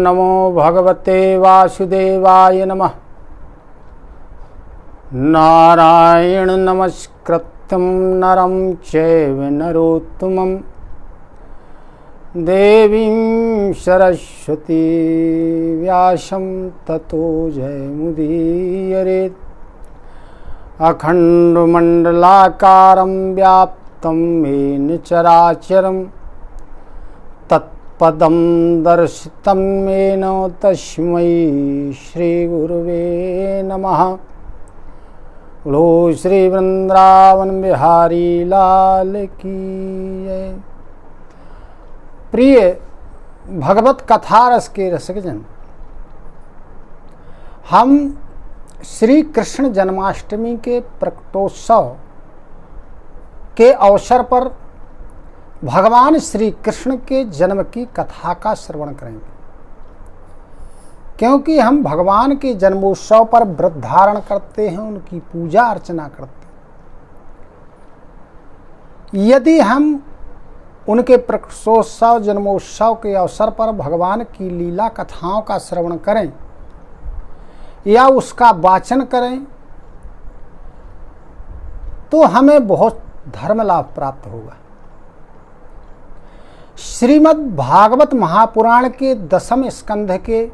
नमो भगवते वासुदेवाय नमः। नारायण नमस्कृत्यं नरं चैव नरोत्तमं देवीं सरस्वती व्यासं ततो जयमुदीरयेत्। अखण्डमण्डलाकारं व्याप्तं येन चराचरं तत्पदं दर्शितं येन तस्मै श्रीगुरुवे नमः। बोलो श्री वृंदावन बिहारी लाल की जय। प्रिय भगवत कथा रस के रसिकजन, हम श्री कृष्ण जन्माष्टमी के प्रकटोत्सव के अवसर पर भगवान श्री कृष्ण के जन्म की कथा का श्रवण करेंगे, क्योंकि हम भगवान के जन्मोत्सव पर व्रत धारण करते हैं, उनकी पूजा अर्चना करते हैं। यदि हम उनके प्रकटोत्सव जन्मोत्सव के अवसर पर भगवान की लीला कथाओं का श्रवण करें या उसका वाचन करें तो हमें बहुत धर्म लाभ प्राप्त होगा। श्रीमद् भागवत महापुराण के 10वें स्कंध के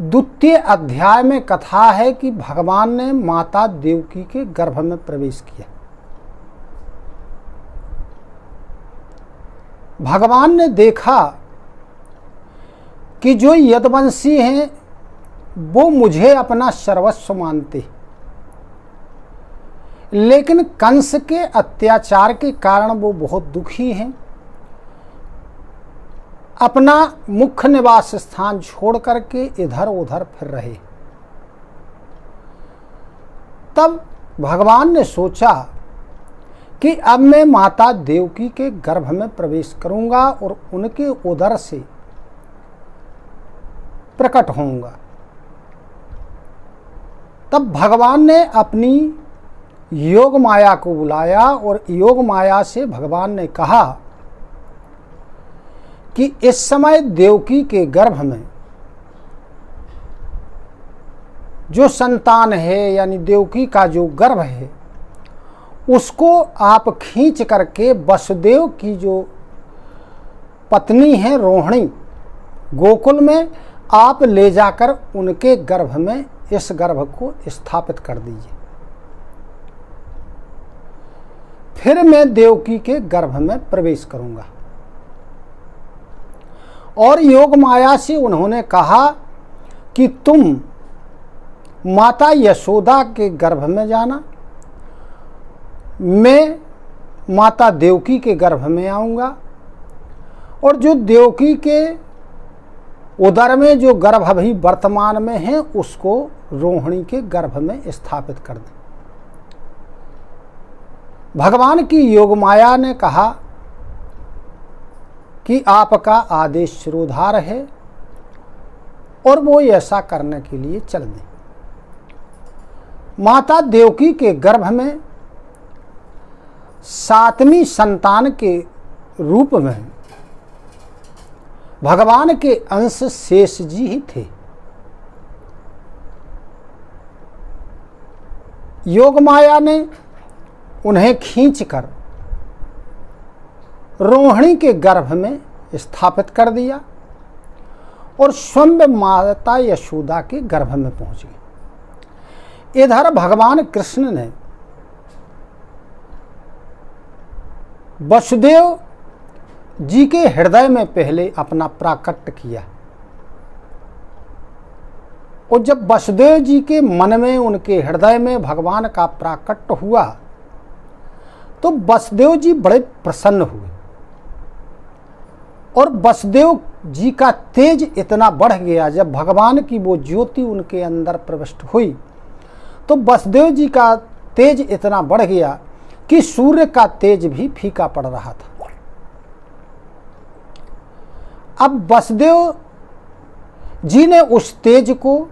द्वितीय अध्याय में कथा है कि भगवान ने माता देवकी के गर्भ में प्रवेश किया। भगवान ने देखा कि जो यदुवंशी हैं वो मुझे अपना सर्वस्व मानते, लेकिन कंस के अत्याचार के कारण वो बहुत दुखी हैं, अपना मुख्य निवास स्थान छोड़ करके इधर उधर फिर रहे। तब भगवान ने सोचा कि अब मैं माता देवकी के गर्भ में प्रवेश करूंगा और उनके उदर से प्रकट होऊंगा। तब भगवान ने अपनी योग माया को बुलाया और योग माया से भगवान ने कहा कि इस समय देवकी के गर्भ में जो संतान है, यानी देवकी का जो गर्भ है, उसको आप खींच करके वसुदेव की जो पत्नी है रोहिणी, गोकुल में आप ले जाकर उनके गर्भ में इस गर्भ को स्थापित कर दीजिए। फिर मैं देवकी के गर्भ में प्रवेश करूंगा। और योग माया से उन्होंने कहा कि तुम माता यशोदा के गर्भ में जाना, मैं माता देवकी के गर्भ में आऊंगा और जो देवकी के उदर में जो गर्भ अभी वर्तमान में है उसको रोहिणी के गर्भ में स्थापित कर दें। भगवान की योग माया ने कहा कि आपका आदेश शिरोधार है और वो ऐसा करने के लिए चल दें। माता देवकी के गर्भ में 7वीं संतान के रूप में भगवान के अंश शेष जी ही थे। योग माया ने उन्हें खींचकर रोहिणी के गर्भ में स्थापित कर दिया और स्वयं माता यशोदा के गर्भ में पहुंच गए। इधर भगवान कृष्ण ने वसुदेव जी के हृदय में पहले अपना प्राकट्य किया और जब वसुदेव जी के मन में, उनके हृदय में भगवान का प्राकट्य हुआ तो वसुदेव जी बड़े प्रसन्न हुए और वसुदेव जी का तेज इतना बढ़ गया। जब भगवान की वो ज्योति उनके अंदर प्रविष्ट हुई तो वसुदेव जी का तेज इतना बढ़ गया कि सूर्य का तेज भी फीका पड़ रहा था। अब वसुदेव जी ने उस तेज को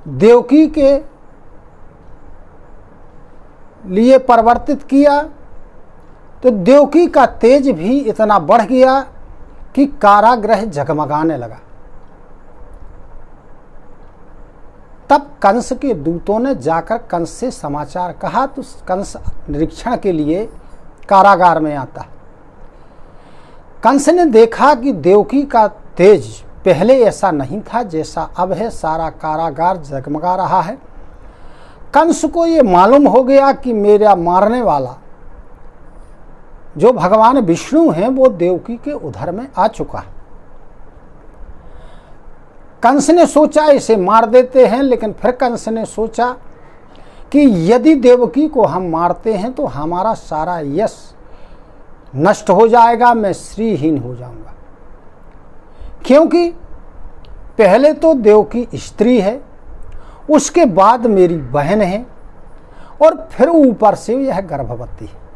देवकी के लिए परिवर्तित किया तो देवकी का तेज भी इतना बढ़ गया कि कारागृह जगमगाने लगा। तब कंस के दूतों ने जाकर कंस से समाचार कहा, तो कंस निरीक्षण के लिए कारागार में आता। कंस ने देखा कि देवकी का तेज पहले ऐसा नहीं था जैसा अब है, सारा कारागार जगमगा रहा है। कंस को ये मालूम हो गया कि मेरा मारने वाला जो भगवान विष्णु हैं वो देवकी के उदर में आ चुका है। कंस ने सोचा इसे मार देते हैं, लेकिन फिर कंस ने सोचा कि यदि देवकी को हम मारते हैं तो हमारा सारा यश नष्ट हो जाएगा, मैं श्रीहीन हो जाऊंगा। क्योंकि पहले तो देवकी स्त्री है, उसके बाद मेरी बहन है, और फिर ऊपर से यह गर्भवती है।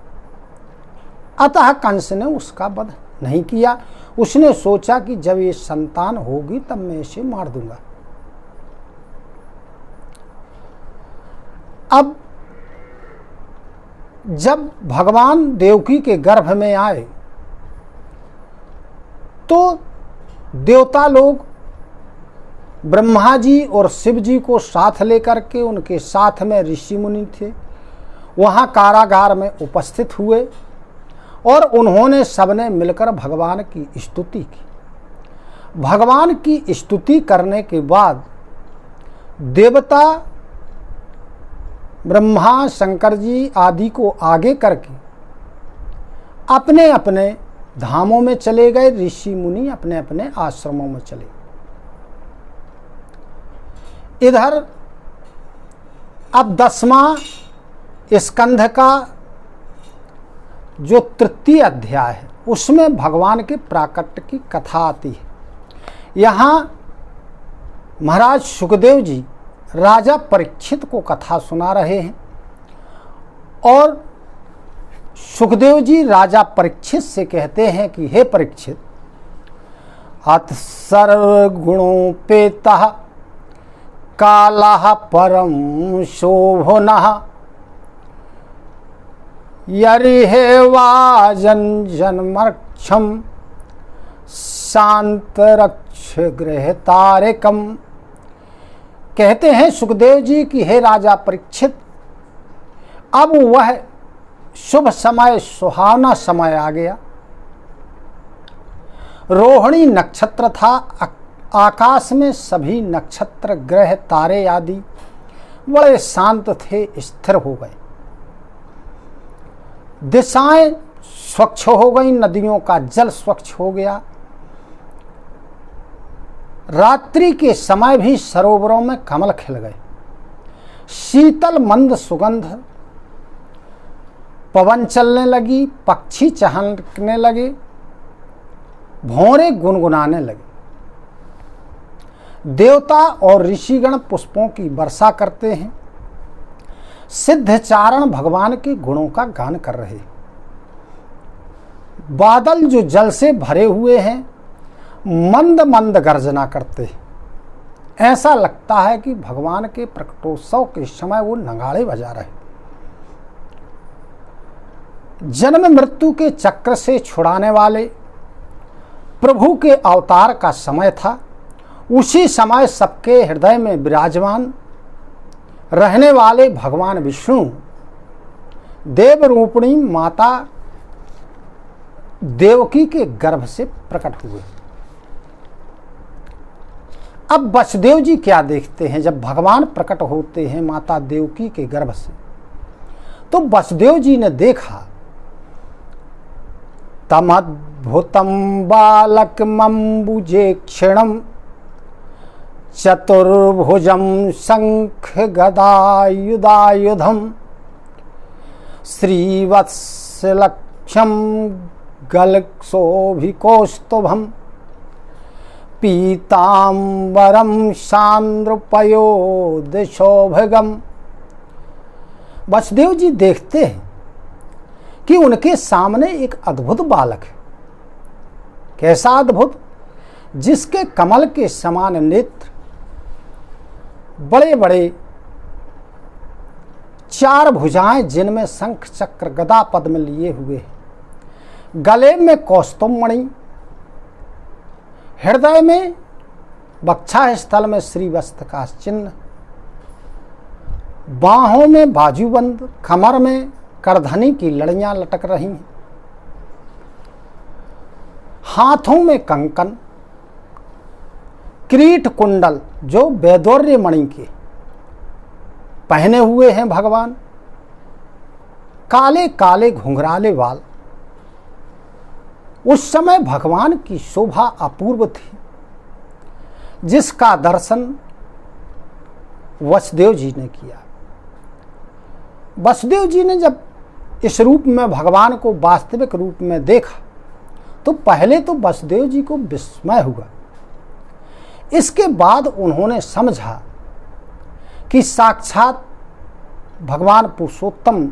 अतः कंस ने उसका वध नहीं किया। उसने सोचा कि जब ये संतान होगी तब मैं इसे मार दूंगा। अब जब भगवान देवकी के गर्भ में आए तो देवता लोग ब्रह्मा जी और शिव जी को साथ लेकर के, उनके साथ में ऋषि मुनि थे, वहाँ कारागार में उपस्थित हुए और उन्होंने सबने मिलकर भगवान की स्तुति की। भगवान की स्तुति करने के बाद देवता ब्रह्मा शंकर जी आदि को आगे करके अपने अपने धामों में चले गए, ऋषि मुनि अपने अपने आश्रमों में चले। इधर अब 10वां स्कंध का जो तृतीय अध्याय है उसमें भगवान के प्राकट्य की कथा आती है। यहाँ महाराज सुखदेव जी राजा परीक्षित को कथा सुना रहे हैं और सुखदेव जी राजा परीक्षित से कहते हैं कि हे परीक्षित, अथ सर्वगुणोपेतः कालः परम शोभनः यरिहेवा जन्मर्क्षम शांतरक्ष गृह तारिकम। कहते हैं सुखदेव जी कि हे राजा परीक्षित, अब वह शुभ समय, सुहावना समय आ गया। रोहिणी नक्षत्र था, आकाश में सभी नक्षत्र ग्रह तारे आदि बड़े शांत थे, स्थिर हो गए। दिशाएं स्वच्छ हो गई, नदियों का जल स्वच्छ हो गया। रात्रि के समय भी सरोवरों में कमल खिल गए। शीतल मंद सुगंध, पवन चलने लगी, पक्षी चहकने लगे, भौरे गुनगुनाने लगे। देवता और ऋषिगण पुष्पों की वर्षा करते हैं। सिद्धचारण भगवान के गुणों का गान कर रहे। बादल जो जल से भरे हुए हैं मंद मंद गर्जना करते हैं। ऐसा लगता है कि भगवान के प्रकटोत्सव के समय वो नगाड़े बजा रहे। जन्म मृत्यु के चक्र से छुड़ाने वाले प्रभु के अवतार का समय था। उसी समय सबके हृदय में विराजमान रहने वाले भगवान विष्णु देव रूपिणी माता देवकी के गर्भ से प्रकट हुए। अब वसुदेव जी क्या देखते हैं जब भगवान प्रकट होते हैं माता देवकी के गर्भ से, तो वसुदेव जी ने देखा तमद्भुतम बालकमंबुजे क्षणम चतुर्भुजम शंख गदायुधायुधम श्रीवत्सलक्षम गलक्षोभिकौस्तुभम पीतांबरम सांद्रपयोदशोभगम। वसुदेव जी देखते हैं कि उनके सामने एक अद्भुत बालक है। कैसा अद्भुत? जिसके कमल के समान नेत्र, बड़े बड़े 4 भुजाएं जिनमें शंख चक्र गदा पद्म लिए हुए हैं, गले में कौस्तुभ मणि, हृदय में वक्षा स्थल में श्रीवत्स का चिन्ह, बाहों में बाजूबंद, कमर में करधनी की लड़ियां लटक रही हैं, हाथों में कंकन, किरीट कुंडल जो वैदूर्य मणि के पहने हुए हैं भगवान, काले काले घुंघराले बाल। उस समय भगवान की शोभा अपूर्व थी, जिसका दर्शन वसुदेव जी ने किया। वसुदेव जी ने जब इस रूप में भगवान को वास्तविक रूप में देखा तो पहले तो वसुदेव जी को विस्मय हुआ। इसके बाद उन्होंने समझा कि साक्षात भगवान पुरुषोत्तम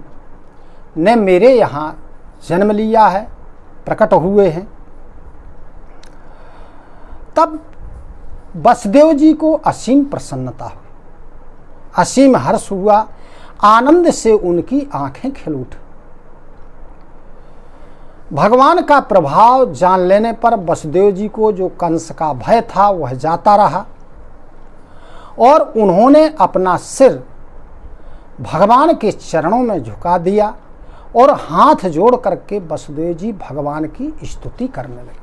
ने मेरे यहाँ जन्म लिया है, प्रकट हुए हैं। तब वसुदेव जी को असीम प्रसन्नता हुई, असीम हर्ष हुआ, आनंद से उनकी आंखें खिल उठी। भगवान का प्रभाव जान लेने पर वसुदेव जी को जो कंस का भय था वह जाता रहा और उन्होंने अपना सिर भगवान के चरणों में झुका दिया और हाथ जोड़ करके वसुदेव जी भगवान की स्तुति करने लगे।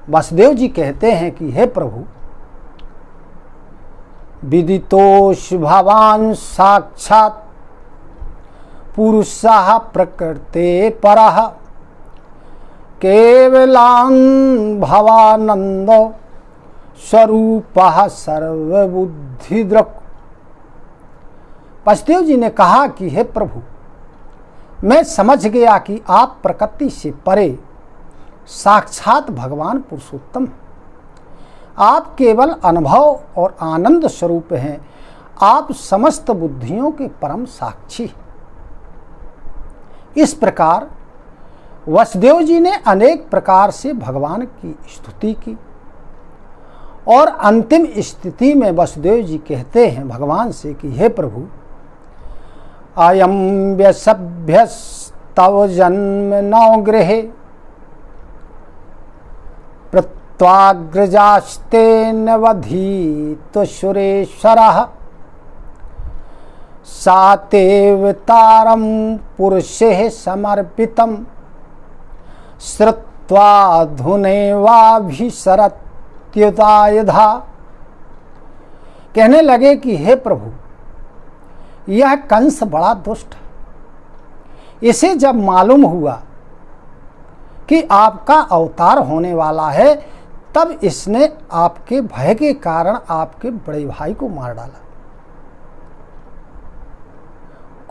वसुदेव जी कहते हैं कि हे प्रभु, विदितोष भवान साक्षात पुरुषः प्रकृते परः केवलां भवानंद स्वरूपः सर्वबुद्धिदृक्। वसुदेव जी ने कहा कि हे प्रभु, मैं समझ गया कि आप प्रकृति से परे साक्षात भगवान पुरुषोत्तम, आप केवल अनुभव और आनंद स्वरूप हैं, आप समस्त बुद्धियों के परम साक्षी। इस प्रकार वसुदेव जी ने अनेक प्रकार से भगवान की स्तुति की और अंतिम स्थिति में वसुदेव जी कहते हैं भगवान से कि हे प्रभु, अयं व्यसभ्यस्तव जन्म नौ गृहे प्रत्वाग्रजास्तेन वधीत सुरेश्वरः सातेव तारं पुरुषे समर्पितं श्रुत्वा धुनैवाभिसरत्युतायुधा। कहने लगे कि हे प्रभु, यह कंस बड़ा दुष्ट है। इसे जब मालूम हुआ कि आपका अवतार होने वाला है तब इसने आपके भय के कारण आपके बड़े भाई को मार डाला।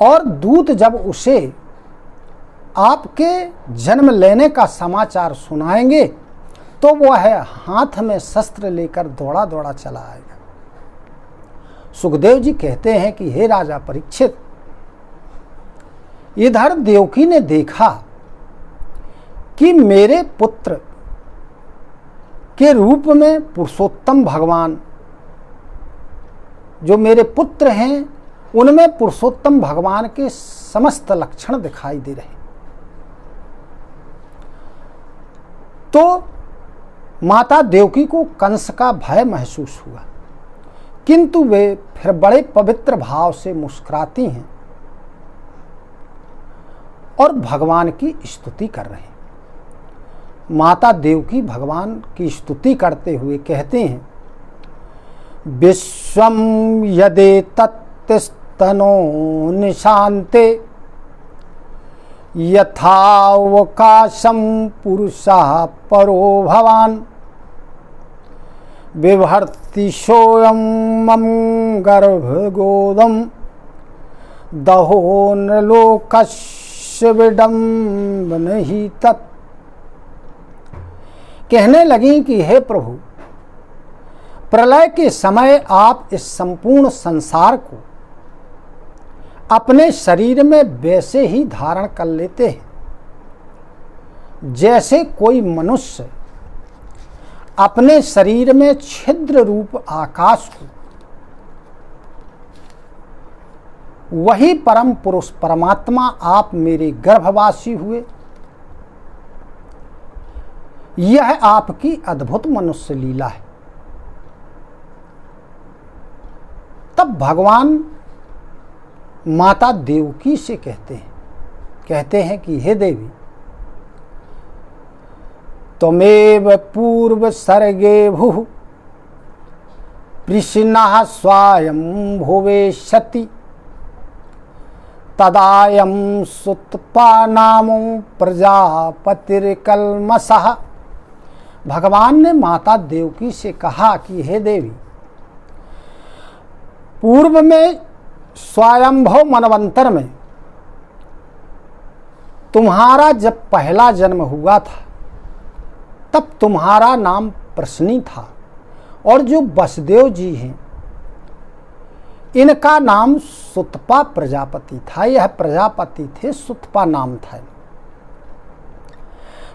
और दूत जब उसे आपके जन्म लेने का समाचार सुनाएंगे तो वह हाथ में शस्त्र लेकर दौड़ा दौड़ा चला आएगा। सुखदेव जी कहते हैं कि हे राजा परीक्षित, इधर देवकी ने देखा कि मेरे पुत्र के रूप में पुरुषोत्तम भगवान, जो मेरे पुत्र हैं उनमें पुरुषोत्तम भगवान के समस्त लक्षण दिखाई दे रहे। तो माता देवकी को कंस का भय महसूस हुआ, किंतु वे फिर बड़े पवित्र भाव से मुस्कुराती हैं और भगवान की स्तुति कर रहे हैं। माता देवकी भगवान की स्तुति करते हुए कहते हैं, विश्वम यदे तत्स्तनो निशान्ते यथावकाशं पुरुषः परो भवान बिभर्ति सोऽयं मम गर्भगोदं दहो नृलोकस्य विडम्बनहि तत्। कहने लगी कि हे प्रभु, प्रलय के समय आप इस संपूर्ण संसार को अपने शरीर में वैसे ही धारण कर लेते हैं जैसे कोई मनुष्य अपने शरीर में छिद्र रूप आकाश को, वही परम पुरुष परमात्मा आप मेरे गर्भवासी हुए। यह आपकी अद्भुत मनुष्य लीला है। तब भगवान माता देवकी से कहते हैं कि हे देवी, त्वमेव पूर्व सर्गे भुः कृष्णः स्वयं भुवेशति तदायं सुतपा नामो प्रजापतिर्कल्मषः। भगवान ने माता देवकी से कहा कि हे देवी, पूर्व में स्वयंभव मनवंतर में तुम्हारा जब पहला जन्म हुआ था तब तुम्हारा नाम प्रश्नी था, और जो वसुदेव जी हैं इनका नाम सुतपा प्रजापति था। यह प्रजापति थे, सुतपा नाम था।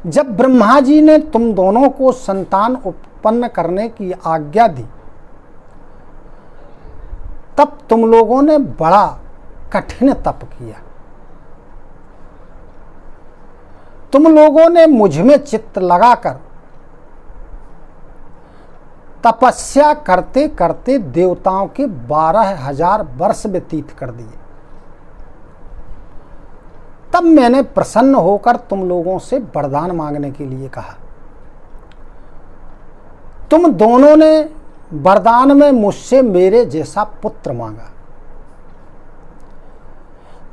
जब ब्रह्मा जी ने तुम दोनों को संतान उत्पन्न करने की आज्ञा दी तब तुम लोगों ने बड़ा कठिन तप किया। तुम लोगों ने मुझ में चित्त लगाकर तपस्या करते करते देवताओं के 12,000 वर्ष व्यतीत कर दिए। तब मैंने प्रसन्न होकर तुम लोगों से वरदान मांगने के लिए कहा। तुम दोनों ने वरदान में मुझसे मेरे जैसा पुत्र मांगा,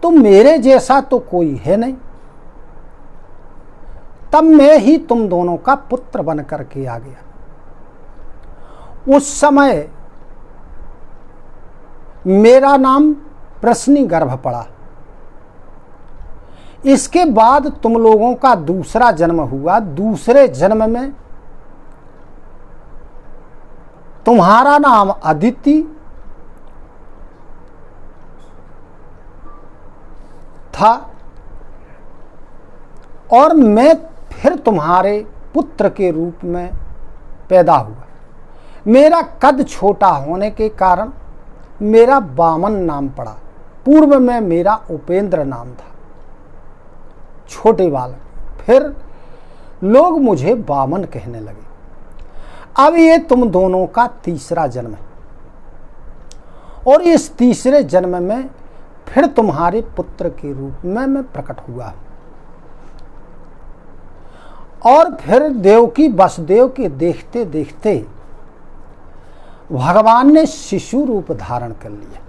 तो मेरे जैसा तो कोई है नहीं। तब मैं ही तुम दोनों का पुत्र बन करके आ गया। उस समय मेरा नाम प्रश्नी गर्भ पड़ा। इसके बाद तुम लोगों का दूसरा जन्म हुआ। दूसरे जन्म में तुम्हारा नाम अदिति था, और मैं फिर तुम्हारे पुत्र के रूप में पैदा हुआ। मेरा कद छोटा होने के कारण मेरा वामन नाम पड़ा। पूर्व में मेरा उपेंद्र नाम था, छोटे बालक। फिर लोग मुझे वामन कहने लगे। अब ये तुम दोनों का तीसरा जन्म है, और इस तीसरे जन्म में फिर तुम्हारे पुत्र के रूप में मैं प्रकट हुआ। और फिर देवकी वसुदेव के देखते देखते भगवान ने शिशु रूप धारण कर लिया।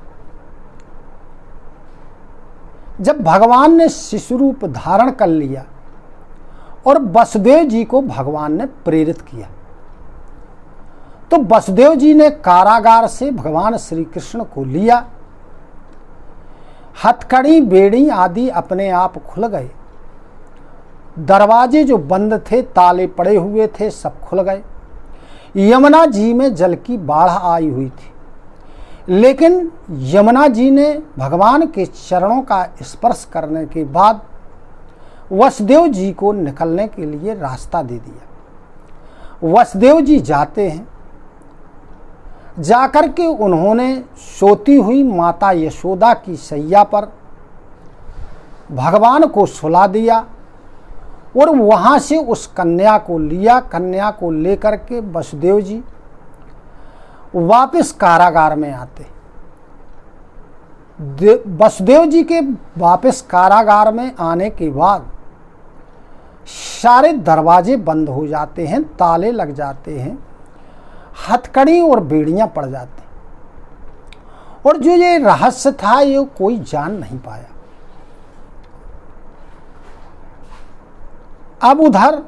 जब भगवान ने शिशु रूप धारण कर लिया और वसुदेव जी को भगवान ने प्रेरित किया, तो वसुदेव जी ने कारागार से भगवान श्री कृष्ण को लिया। हथकड़ी बेड़ी आदि अपने आप खुल गए। दरवाजे जो बंद थे, ताले पड़े हुए थे, सब खुल गए। यमुना जी में जल की बाढ़ आई हुई थी, लेकिन यमुना जी ने भगवान के चरणों का स्पर्श करने के बाद वसुदेव जी को निकलने के लिए रास्ता दे दिया। वसुदेव जी जाते हैं। जाकर के उन्होंने सोती हुई माता यशोदा की सैया पर भगवान को सुला दिया, और वहाँ से उस कन्या को लिया। कन्या को लेकर के वसुदेव जी वापस कारागार में आते। वसुदेव जी के वापस कारागार में आने के बाद सारे दरवाजे बंद हो जाते हैं, ताले लग जाते हैं, हथकड़ी और बेड़ियां पड़ जाती, और जो ये रहस्य था ये कोई जान नहीं पाया। अब उधर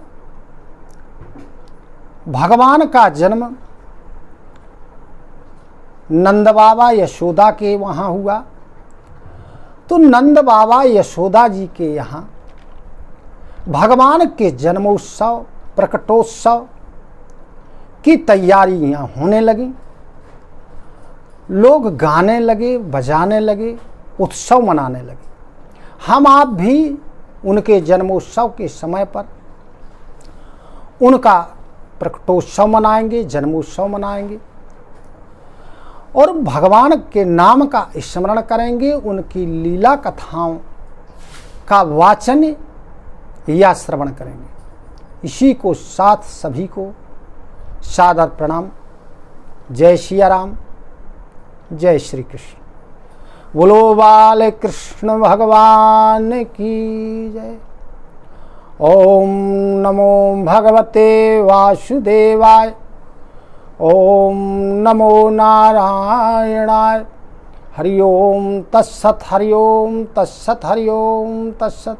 भगवान का जन्म नंद बाबा यशोदा के वहाँ हुआ। तो नंद बाबा यशोदा जी के यहाँ भगवान के जन्मोत्सव, प्रकटोत्सव की तैयारियां होने लगी। लोग गाने लगे, बजाने लगे, उत्सव मनाने लगे। हम आप भी उनके जन्मोत्सव के समय पर उनका प्रकटोत्सव मनाएंगे, जन्मोत्सव मनाएंगे, और भगवान के नाम का स्मरण करेंगे। उनकी लीला कथाओं का वाचन या श्रवण करेंगे। इसी को साथ सभी को सादर प्रणाम। जय सिया राम, जय श्री कृष्ण। बोलो बाल कृष्ण भगवान की जय। ओम नमो भगवते वासुदेवाय। ओम नमो नारायणाय। हरि ओम तत्सत, हरि ओम तत्सत, हरि ओम तत्सत।